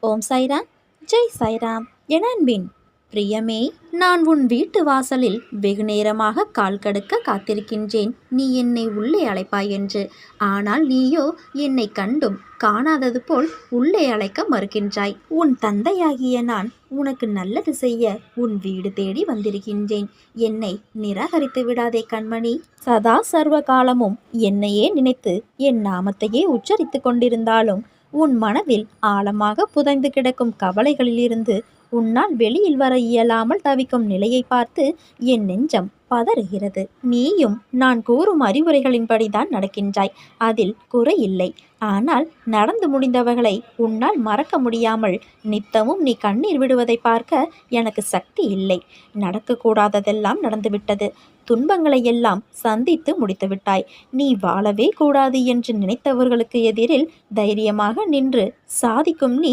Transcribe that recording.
ஓம் சாய்ராம், ஜெய் சாய்ராம். என் அன்பின் பிரியமே, நான் உன் வீட்டு வாசலில் வெகு நேரமாக கால் கடுக்க காத்திருக்கின்றேன், நீ என்னை உள்ளே அழைப்பாய் என்று. ஆனால் நீயோ என்னை கண்டும் காணாதது போல் உள்ளே அழைக்க மறுக்கின்றாய். உன் தந்தையாகிய நான் உனக்கு நல்லது செய்ய உன் வீடு தேடி வந்திருக்கின்றேன். என்னை நிராகரித்து விடாதே கண்மணி. சதா சர்வ காலமும் என்னையே நினைத்து என் நாமத்தையே உச்சரித்து கொண்டிருந்தாலும் உன் மனதில் ஆழமாக புதைந்து கிடக்கும் கவலைகளிலிருந்து உன்னால் வெளியில் வர இயலாமல் தவிக்கும் நிலையை பார்த்து என் நெஞ்சம் பதறுகிறது. நீயும் நான் கூறும் அறிவுரைகளின்படிதான் நடக்கின்றாய், அதில் குறையில்லை. ஆனால் நடந்து முடிந்தவர்களை உன்னால் மறக்க முடியாமல் நித்தமும் நீ கண்ணீர் விடுவதை பார்க்க எனக்கு சக்தி இல்லை. நடக்கக்கூடாததெல்லாம் நடந்துவிட்டது. துன்பங்களை எல்லாம் சந்தித்து முடித்துவிட்டாய். நீ வாழவே கூடாது என்று நினைத்தவர்களுக்கு எதிரில் தைரியமாக நின்று சாதிக்கும் நீ